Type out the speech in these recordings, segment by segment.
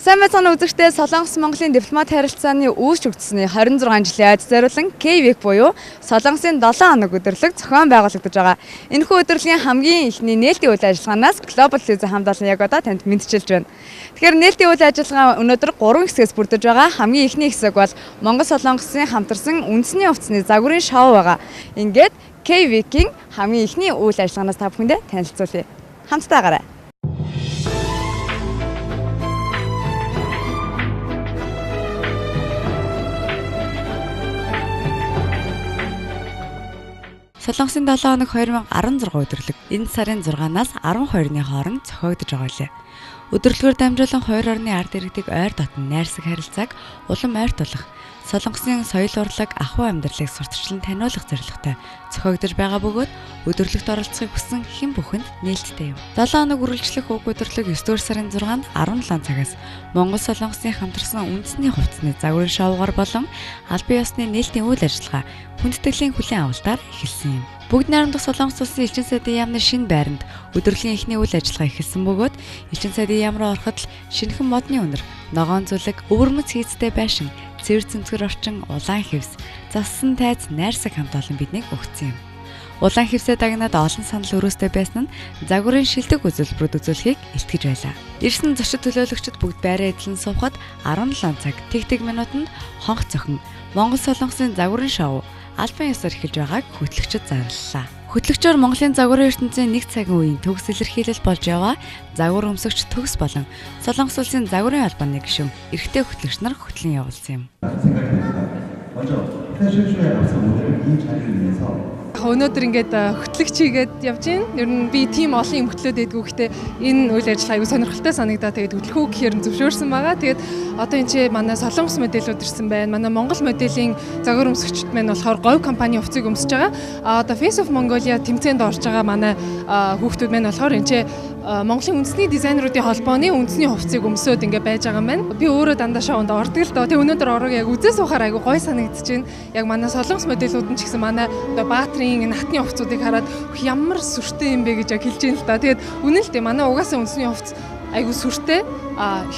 Сайн байцгаана үзэгчдээ, Солонгос Монголын дипломат харилцааны үүсч өгдсөний 26 жилийн айд зориулан K-Week буюу Солонгосын 7 хоног өдөрлөг зохион байгуулагдаж байгаа. Энэхүү өдрлийн хамгийн ихний нээлтийн үйл ажиллагаанаас Global Citizen хамт олон яг одоо танд мэдчилж байна. Тэгэхээр нээлтийн үйл ажиллагаа өнөөдөр 3 хэсгээс бүрдэж байгаа. Хамгийн ихний хэсэг бол Монгол Солонгосын хамтарсан үндэсний хувцсны загварын шоу байгаа. Ингээд K-Week-ийн хамгийн ихний үйл ажиллагаанаас та бүхэндээ танилцуулъя. Хамтдаа гараа. Солонгосын 7 хоног 2016 өдөрлөг энэ сарын 6-наас 12-ны хооронд зохиогдож байгаа лээ. Өдөрлөгөөр дамжуулан 2 орны ард иргэдэг ойр дотны найрсаг харилцааг улам ойртуулах, Солонгосын соёл урлаг, ахуй амьдралыг сурталчлан таниулах зорилготой зохиогдож байгаа бөгөөд өдөрлөгт оролцохыг хүссэн хэн бүхэнд нээлттэй юм. 7 хоног үргэлжлэх уг өдөрлөг 9-р сарын 6-нд 17 цагаас Монгол Солонгосын хамтарсан үндэсний хувцсны загварын шоугаар болон албан ёсны нээлтийн үйл ажиллагаа хүндэтгэлийн хүлээн авалтаар эхэлсэн юм. Бүгд найрамдах Солонгос улсын элчин сайдын яамны шинэ байранд өдрөлийн эхний үйл ажиллагаа эхэлсэн бөгөөд элчин сайдын яам руу ороход л шинэхэн модны үнэр, ногоон зүлэг, өвөрмөц хийцтэй байшин, цэвэр цэмцгэр орчин, улаан хевс, зассан тайз, найрсаг хамт олон биднийг өгсөн юм. Улаан хевсээ дагнаад олон санал өрөөстэй байсан нь загварын шилдэг үзүүлбэрүүд үзүүлэхийг илтгэж байлаа. Ирсэн зочид төлөөлөгчид бүгд байраа эдлэн суухад 17 цаг тэг минутанд хонх цохин Монгол Солонгосын загварын шоу албан ёсоор эхэлж байгааг хөтлөгчид зарлалаа. Хөтлөгчөөр Монголын загварын ертөнцийн 1 цагийн үеийн төгс илэрхийлэл болж яваа загвар өмсөгч төгс болон Солонгос улсын загварын албаны гишүүн эрэгтэй хөтлөгч нар хөтлөн явуулсан юм. Өнөөдөр ингээд хөтлөгч хийгээд явж байна. Ер нь би тийм олон юм хөтлөөд байдгүй. Гэхдээ энэ үйл ажиллагаа аюу сонирхолтой санагдаа. Тэгээд хөтлөхүү гэхээр зөвшөөрсөн байгаа. Тэгээд одоо энэ чи манай Солонгос модельүүд ирсэн байна. Манай Монгол моделийн загвар өмсөгчд маань болохоор говь компани хувцсыг өмсөж байгаа. Одоо Face of Mongolia тэмцээнд орж байгаа манай хүүхдүүд маань болохоор энэ чи Монголын үндэсний дизайнеруудын холбооны үндэсний хувцсыг өмсөөд ингээд байж байгаа юм байна. Би өөрөө дандаа шоунд ордог л доо. Тэгээ өнөөдөр орог яг үзээ суухаар аюу гой санагдаж байна. Яг манай Солонгос модельүүд нь ч гэсэн манай одоо Баатрийн натны хувцсуудыг хараад ямар сүртэй юм бэ гэж яг хэлж байна л да. Тэгээд үнэн л дээ манай угаасаа үндэсний хувцс айгу сүртэй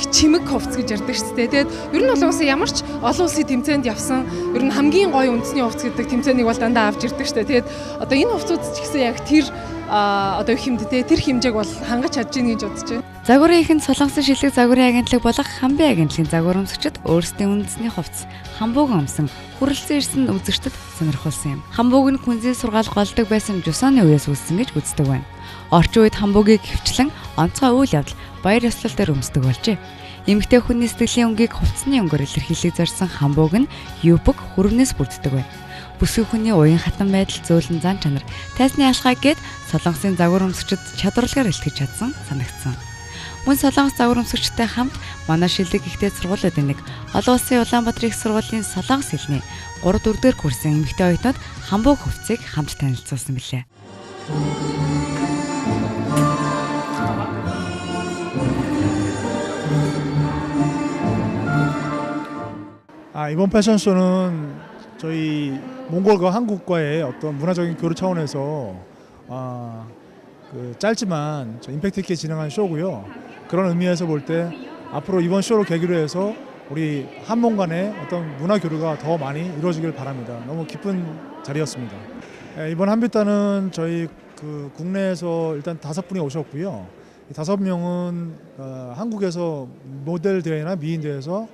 чимэг хувцс гэж ярьдаг шүү дээ. Тэгээд ер нь бол угаасаа ямар ч олон улсын тэмцээнд явсан ер нь хамгийн гоё үндэсний хувцс гэдэг тэмцээнийг бол дандаа авч ирдэг шүү дээ. Тэгээд одоо энэ хувцсууд ч гэсэн яг тэр одоо хэмдтэй тэр хэмжээг бол хангаж чадж гин гэж бодож байна. Загварын ихэнд Солонгосын шилдэг загварын агентлаг болох Хамбын агентлагийн загвар өмсөгчд өөрсдийн үндэсний хувцс хамбууг өмсөн хүрэлцэн ирсэн үзэгчдэд сонирхуулсан юм. Хамбууг нь күнзээ сургаал голдог байсан жусааны үеэс үүссэн гэж үздэг байна. Орчин үед хамбуугийг хөвчлэн онцгой үйл явдал, баяр ёслол дээр өмсдөг болжээ. Эмэгтэй хүний сэтгэлийн өнгийг хувцсны өнгөөр илэрхийлэх зорьсон хамбууг нь юбг хүрвнээс бүрддэг байна. Бүсгүй хүний уян хатан байдал, зөөлөн зан чанар, тайсны алхаа гээд Солонгосын загвар өмсөгчд чадварлагаар илтгэж чадсан санагдсан. Мөн Солонгос загвар өмсөгчтэй хамт манай шилдэг ихтэй сургуулиудын нэг олон улсын Улаанбаатар их сургуулийн Солонгос хэлний 3-4 дэх курсын эмэгтэй оюутнууд хамбууг хувцсыг хамт танилцуулсан билээ. 이번 패션쇼는 저희 몽골과 한국과의 어떤 문화적인 교류 차원에서 짧지만 임팩트 있게 진행한 쇼고요. 그런 의미에서 볼 때 앞으로 이번 쇼를 계기로 해서 우리 한몽 간의 어떤 문화 교류가 더 많이 이루어지길 바랍니다. 너무 기쁜 자리였습니다. 이번 한빛단은 저희 국내에서 일단 5분이 오셨고요. 이 5명은 한국에서 모델 대회나 미인 대회에서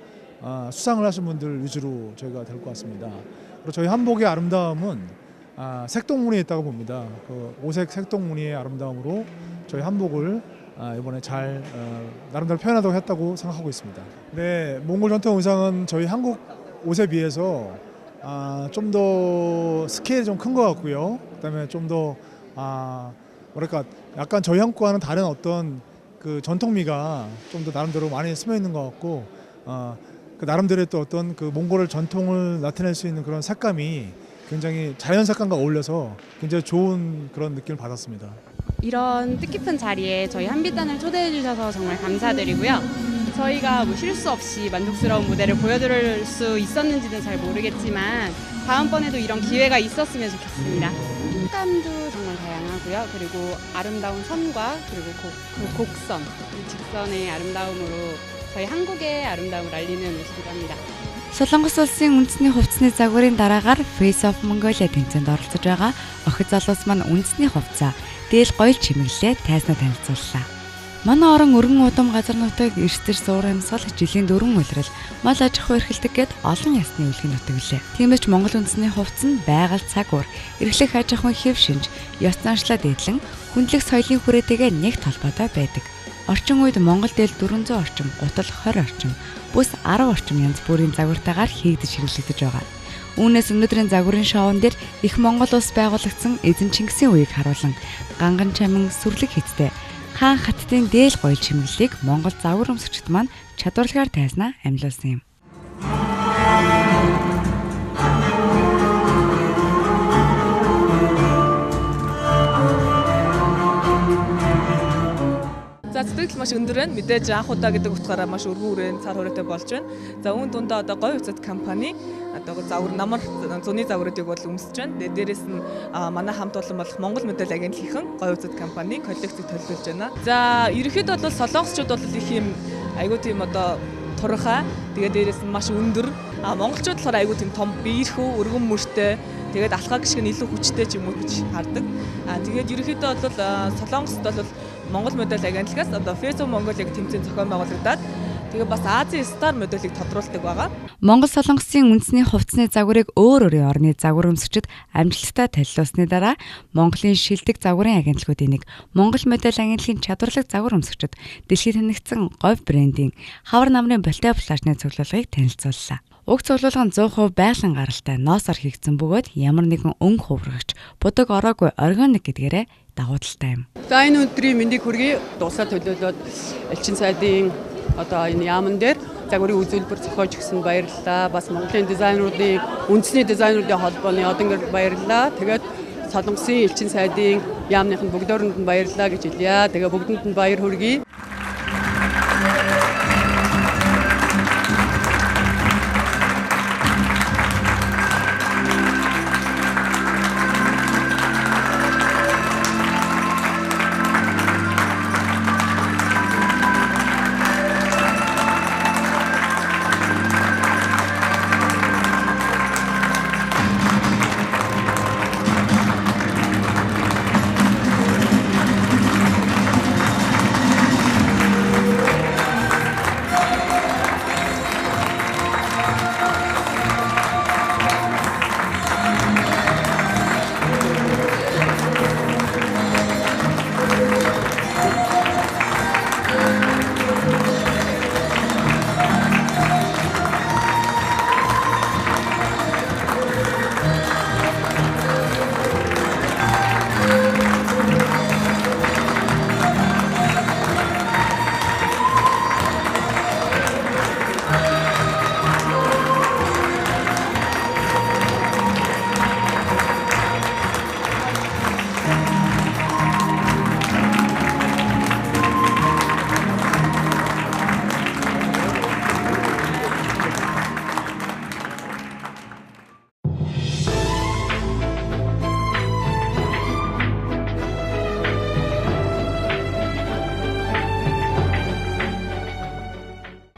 수상을 하신 분들 위주로 저희가 될 것 같습니다. 그리고 저희 한복의 아름다움은 색동무늬에 있다고 봅니다. 그 오색 색동무늬의 아름다움으로 저희 한복을 이번에 잘 나름대로 표현하도록 했다고 생각하고 있습니다. 네, 몽골 전통 의상은 저희 한국 옷에 비해서 좀 더 스케일이 좀 큰 것 같고요. 그다음에 좀 더 뭐랄까 약간 저희 한국과는 다른 어떤 그 전통미가 좀 더 나름대로 많이 스며 있는 것 같고 그 나름대로의 또 어떤 그 몽골의 전통을 나타낼 수 있는 그런 색감이 굉장히 자연 색감과 어울려서 굉장히 좋은 그런 느낌을 받았습니다. 이런 뜻깊은 자리에 저희 한빛단을 초대해 주셔서 정말 감사드리고요. 저희가 뭐 실수 없이 만족스러운 무대를 보여드릴 수 있었는지는 잘 모르겠지만 다음번에도 이런 기회가 있었으면 좋겠습니다. 색감도 정말 다양하고요. 그리고 아름다운 선과 그리고 그 곡선, 이 직선의 아름다움으로 저희 한국의 아름다움을 알리는 옷이기도 합니다. Солонгос улсын үндэсний хувцсны загварын дараагаар Face of Mongolia тэмцээнд оролцож байгаа охид залуус маань үндэсний хувцас дээл гоёл чимэглэлээ тайзнаа танилцууллаа. Манай орон өргөн удам газар нутаг эрсдэр суур амьсгал жилийн дөрвөн улирал мал аж ахуй эрхэлдэг гэд олон ясны үлгийн нутаглээ. Тиймээс ч Монгол үндэсний хувцас нь байгаль цаг ур эрхлэх аж ахуйн хэв шинж ёс заншлаа дээдлэн хүндлэх соёлын хүрээтэйгээ нэгт холбоотой байдаг. Орчин үед Монгол дээл 400 орчим, гутал 20 орчим, бүс 10 орчим янз бүрийн загвартайгаар хийгдэж хэрэглэгдэж байгаа. Үүнээс өнөөдрийн загварын шоун дээр их Монгол улс байгуулагдсан эзэн Чингисийн үеийг харуулan ганган чамин сүрлэг хийцтэй хаан хаттын дээл гоёл чимэглэлийг Монгол загвар өмсөгчд маань чадварлагаар тайзнаа амьлуулсан юм. За сэтгэл маш өндөр байна. Мэдээж анх удаа гэдэг утгаараа маш өргөн үрэн цар хүрээтэй болж байна. За үүн дундаа одоо гоё уцад компани одоо загвар намар зуны загваруудыг бол өмсөж байна. Дээрээс нь манай хамт олон болох Монгол мэдээлэл агентлагийн гоё уцад компани коллекцийг төлөвлөж байна. За ерөнхийдөө бол солонгосчууд бол их юм айгуу тийм одоо турхаа. Тэгээд дээрээс нь маш өндөр. Монголчууд болохоор айгуу тийм том биерхүү өргөн мөртэй. Тэгээд алхаа гიშг нь илүү хүчтэй ч юм уу гэж хардаг. Тэгээд ерөнхийдөө бол солонгост бол Монгол мэдээлэл агентлагаас одоо Face of Mongolia тэмцээн зохион байгуулагдаад тэгээ бас Азийн стар мэдээллийг тодруулдаг байгаа. Монгол солонгосын үндэсний хувцсны загварыг өөр өөрийн орны загвар өмсөгчд амжилттай танилцуулсны дараа Монголын шилдэг загварын агентлагуудын нэг Монгол мэдээлэл агентлагийн чадварлаг загвар өмсөгчд дэлхийд танигдсан говь брендийн хавар намрын болтой плашны цуглуулгыг танилцууллаа. Уг цуглуулга нь 100% байгалийн гаралтай ноосоор хийгдсэн бөгөөд ямар нэгэн өнгө хуврагч, будаг ороогүй органик гэдгээрээ давуу талтай юм. За энэ өдрийн мэндийг хүргэе. Дуусаа төлөөлөд Элчин сайдын одоо энэ яамн дээр загварын үзүүлбэр зохиож өгсөн баярлалаа. Бас Монголын дизайнеруудын үндэсний дизайнеруудын холбооны одон гэр баярлалаа. Тэгээд Солонгосын Элчин сайдын яамныхын бүгдөөрэнд нь баярлалаа гэж хэлье. Тэгээ бүгдэнд нь баяр хүргэе.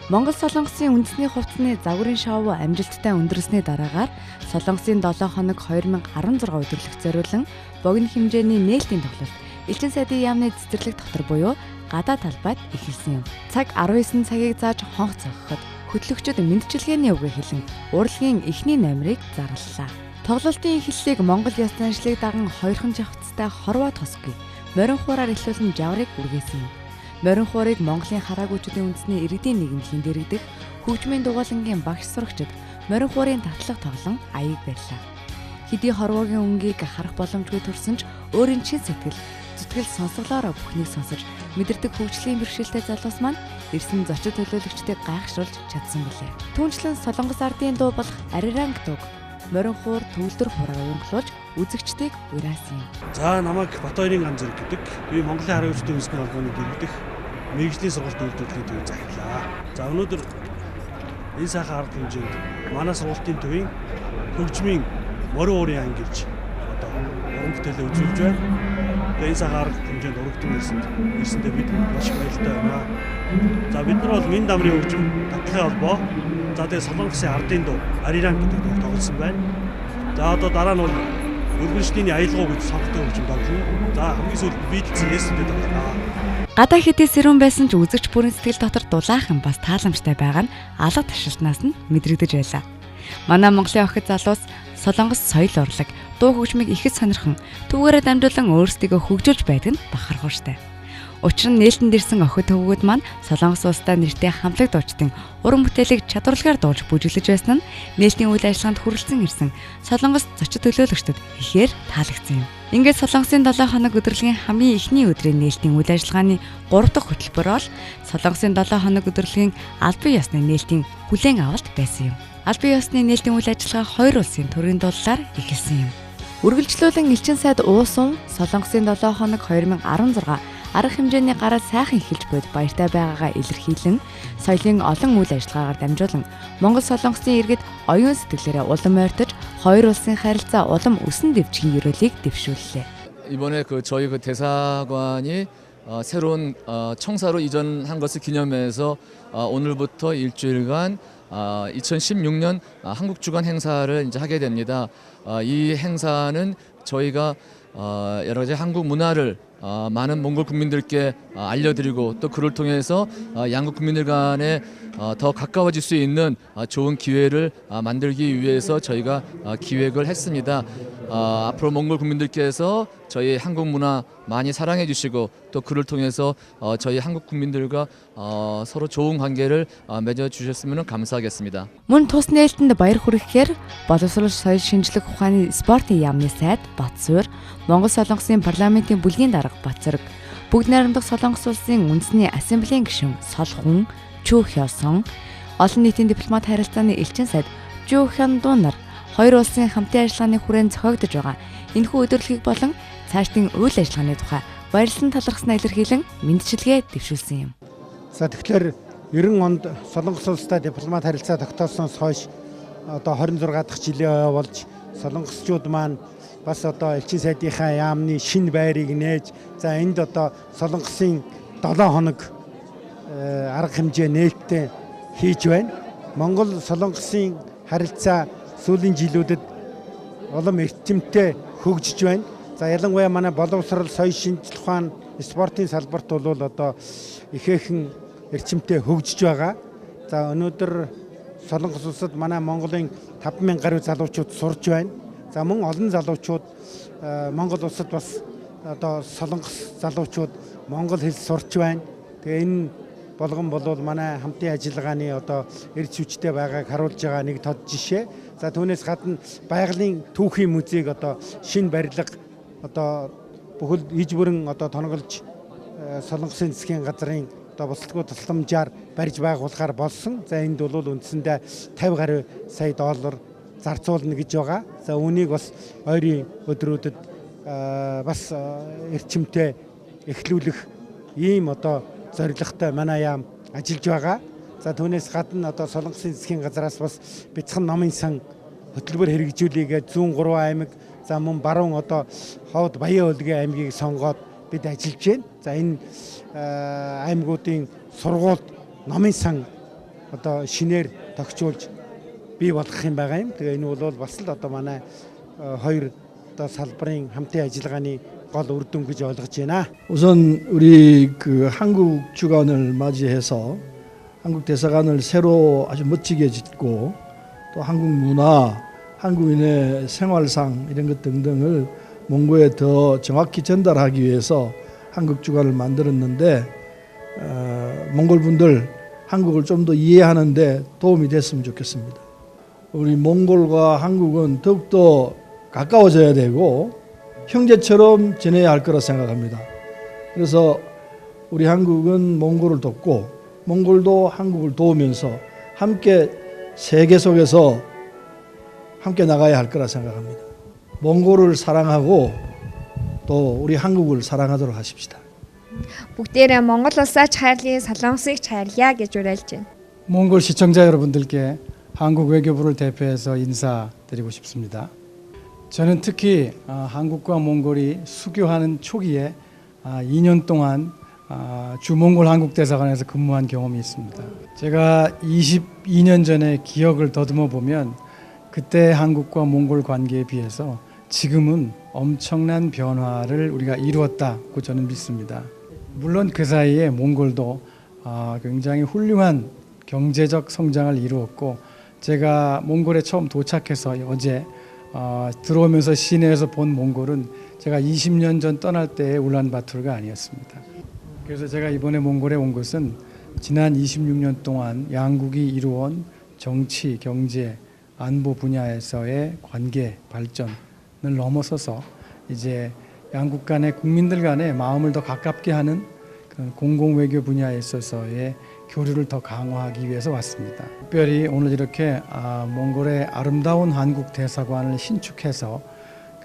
Монгол солонгосын үндэсний хувцсны загварын шоу амжилттай өндөрлсөний дараагаар солонгосын 7 хоног 2016 өдөрлөгт зориулан богино хэмжээний нээлтийн тоглолт Элчин сайдын яамны цэцэрлэг дотор буюу гадаа талбайд эхэлсэн юм. Цаг 19 цагийг зааж хонх зогсоход хөтлөгчид мэндчилгээний үгээ хэлэн урлагийн эхний номерыг зарлалаа. Тоглолтын эхлэлийг Монгол ёс заншлыг даган хоёрхан жавцтай хорвоо тосгүй морин хуураар эхлүүлэн жаврыг үргээсэн юм. Морин хуурыг Монголын хараагүйчүүдийн үндэсний иргэдийн нийгэмлэгийн дэргэдэх хөгжмийн дугуйлангийн багш сурагчид морин хуурын татлах тоглон аяыг барьлаа. Хэдий хорвоогийн өнгийг харах боломжгүй төрсөн ч өөрийн чин зүтгэл сонсголоороо бүхнийг сонсож мэдэрдэг хөгжлийн бэрхшээлтэй залуус маань ирсэн зочид төлөөлөгчдийг гайхшруулж чадсан билээ. Түүнчлэн Солонгос ардын дуу болох Ариранг дууг морин хуур төвлөр хураа уянгалуулж үзэгчдийг ураасан юм. За намайг Батбаярын Ганзэр гэдэг. Би Монголын хараагүйчдийн үндэсний холбооны дэргэдэх мэргэжлийн сургалт үйлдвэрлэлийн төвийг захирлаа. За өнөөдөр энэ сайхан арга хэмжээнд манай сургалтын төвийн хөгжмийн морин уурын анги гэж одоо уран бүтээлээ үзүүлж байна. Тэгээ энэ сайхан арга хэмжээнд урагдсан ирсэндээ бид маш их баяртай байна. За бид нар бол Минь дамрын хөгжим татлагын холбоо. За тэгээ Солонгосын ардын дуу Ариранг гэдэг дуу тоглосон байна. За одоо дараа нь бол өргөншлийн аялгау гэж сонгодог хөгжим тоглоно. За хамгийн сүүлд Битлзийн Yesterday тоглоно. Гадаа хэдий сэрүүн байсан ч үзэгч бүрийн сэтгэл дотор дулаахан бас тааламжтай байгаа нь алга ташилтнаас нь мэдрэгдэж байлаа. Манай Монголын охид залуус Солонгос соёл урлаг, дуу хөгжмийг ихэд сонирхон түүгээрээ дамжуулан өөрсдийгөө хөгжүүлж байдаг нь бахархууштай. Учир нь нээлтэнд ирсэн охид төвгүүд маань Солонгос улстай нэртэй хамтлаг дуучдын уран бүтээлийг чадварлагаар дуулж бүжиглэж байсан нь нээлтийн үйл ажиллагаанд хүрэлцэн ирсэн Солонгос зочид төлөөлөгчдөд ихээр таалагдсан юм. Ингээд Солонгосын 7 хоног өдрөлгийн хамгийн эхний өдрийн нээлтийн үйл ажиллагааны 3 дахь хөтөлбөр бол Солонгосын 7 хоног өдрөлгийн албан ёсны нээлтийн хүлээн авалт байсан юм. Албан ёсны нээлтийн үйл ажиллагаа хоёр улсын төрийн дуулаар эхэлсэн юм. Үргэлжлүүлэн элчин сайд уусан Солонгосын 7 хоног 2016 арга хэмжээний гараад сайхан эхэлж буйд баяртай байгаагаа илэрхийлэн соёлын олон үйл ажиллагаагаар дамжуулан Монгол Солонгосын иргэд оюун сэтгэлээрээ улам ойртож хоёр улсын харилцаа улам өсөн дэвжгийн ерөөлийг дэвшүүллээ. 이번에 저희 대사관이 새로운 청사로 이전한 것을 기념해서 오늘부터 일주일간 2016년 한국 주간 행사를 이제 하게 됩니다. 이 행사는 저희가 여러 가지 한국 문화를 많은 몽골 국민들께 알려드리고 또 그를 통해서 양국 국민들 간에 더 가까워질 수 있는 좋은 기회를 만들기 위해서 저희가 기획을 했습니다. 앞으로 몽골 국민들께서 저희 한국 문화 많이 사랑해 주시고 또 그를 통해서 저희 한국 국민들과 서로 좋은 관계를 맺어 주셨으면 감사하겠습니다. Мөн тус нээлтэнд баяр хүргэхээр боловсрол соёл шинжлэх ухааны спортын яамны сайд Батсуур, Монгол Солонгосын парламентын бүлгийн дарга Бацэрэг, Бүгд найрамдах Солонгос улсын үндэсний ассамблеийн гишүүн Солхун, Чүү Хёсон, олон нийтийн дипломат харилцааны элчин сайд Жүү Хяндун нар хоёр улсын хамтын ажиллагааны хүрээнд зохиогдож байгаа энэхүү өдөрлөгийг болон цаашдын үйл ажиллагааны тухай баярлан талархснаа илэрхийлэн мэндчилгээ дэвшүүлсэн юм. За тэгэхээр 90 онд Солонгос улстай дипломат харилцаа тогтоосноос хойш одоо 26 дахь жилээ болж солонгосчууд маань бас одоо элчин сайдынхаа яамны шинэ байрыг нээж за энд одоо Солонгосын 7 хоног арга хэмжээ нээлттэй хийж байна. Монгол Солонгосын харилцаа сүүлийн жилүүдэд улам эрчимтэй хөгжиж байна. За ялангуяа манай боловсрол, соёл шинжлэх ухаан, спортын салбарт бол одоо ихээхэн эрчимтэй хөгжиж байгаа. За өнөөдөр Солонгос улсад манай Монголын 5,000 гаруй залуучууд сурж байна. За мөн олон залуучууд Монгол улсад бас одоо Солонгос залуучууд монгол хэл сурч байна. Тэгээ энэ болгон болвол манай хамтын ажиллагааны одоо эрд хүчтэй байгааг харуулж байгаа нэг тод жишээ. За түүнээс гадна байгалийн түүхийн музейг одоо шинэ барилга одоо бүхэл иж бүрэн одоо тонголж Солонгосын засгийн газрын одоо бусдгүй тусламжаар барьж байгуулахаар болсон. За энд бол үндсэндээ 50 гаруй сая доллар зарцуулна гэж байгаа. За үүнийг бас ойрын өдрүүдэд бас эрчимтэй эхлүүлэх ийм одоо зорилготой манай яам ажиллаж байгаа. За түүнээс гадна одоо Солонгосын засгийн газраас бас бяцхан номын сан хөтөлбөр хэрэгжүүлээгээд 103 аймаг за мөн баруун одоо ховд Баян Өлгийн аймгийг сонгоод бид ажиллаж байна. За энэ аймагуудын сургуульд номын сан одоо шинээр тогтчуулж бий болгох юм байгаа юм. Тэгээ энэ бол бас л одоо манай хоёр одоо салбарын хамтын ажиллагааны гол үр дүн гэж ойлгож байна. 우선 우리 그 한국 주간을 맞이해서 한국 대사관을 새로 아주 멋지게 짓고 또 한국 문화, 한국인의 생활상 이런 것 등등을 몽고에 더 정확히 전달하기 위해서 한국 주간을 만들었는데 몽골 분들 한국을 좀 더 이해하는데 도움이 됐으면 좋겠습니다. 우리 몽골과 한국은 더욱더 가까워져야 되고 형제처럼 지내야 할 거라 생각합니다. 그래서 우리 한국은 몽골을 돕고 몽골도 한국을 도우면서 함께 세계 속에서 함께 나가야 할 거라 생각합니다. 몽골을 사랑하고 또 우리 한국을 사랑하도록 하십시다. бүгдээрээ Монгол улсаа ч хайрлая, Солонгосыг ч хайрлая гэж уриалж байна. 몽골 시청자 여러분들께 한국 외교부를 대표해서 인사드리고 싶습니다. 저는 특히 한국과 몽골이 수교하는 초기에 2년 동안 주몽골 한국대사관에서 근무한 경험이 있습니다. 제가 22년 전에 기억을 더듬어 보면 그때 한국과 몽골 관계에 비해서 지금은 엄청난 변화를 우리가 이루었다고 저는 믿습니다. 물론 그 사이에 몽골도 굉장히 훌륭한 경제적 성장을 이루었고 제가 몽골에 처음 도착해서 어제 들어오면서 시내에서 본 몽골은 제가 20년 전 떠날 때의 울란바토르가 아니었습니다. 그래서 제가 이번에 몽골에 온 것은 지난 26년 동안 양국이 이루어온 정치, 경제, 안보 분야에서의 관계 발전을 넘어서서 이제 양국 간의 국민들 간의 마음을 더 가깝게 하는 그런 공공외교 분야에 있어서의 교류를 더 강화하기 위해서 왔습니다. 특별히 오늘 이렇게 몽골의 아름다운 한국 대사관을 신축해서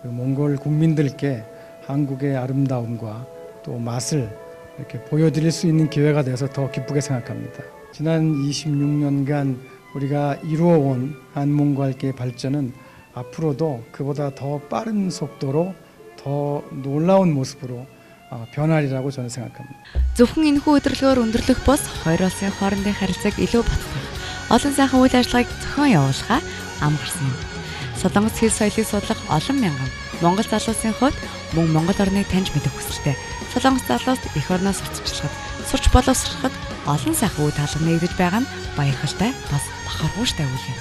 그 몽골 국민들께 한국의 아름다움과 또 맛을 이렇게 보여드릴 수 있는 기회가 돼서 더 기쁘게 생각합니다. 지난 26년간 우리가 이루어온 한몽골과의 발전은 앞으로도 그보다 더 빠른 속도로 더 놀라운 모습으로 변화리라고 저는 생각합니다. Зөвхөн энэхүү өдрөлгөөр өндөрлөх бус хоёр улсын хоорондын харилцааг илүү баттгах, олон сайхан үйл ажиллагааг зохион явуулахаа ам гарсан юм. Солонгос хэл соёлыг судлах олон мянган Монгол залуусын хувьд мөн Монгол орныг таньж мэдэх хүсэлтэй. Солонгос залуус эх орноос сурч сурч боловсроход олон сайхан үе таалга нэгдэж байгаа нь баярхалтай бас бахархууштай үйл юм.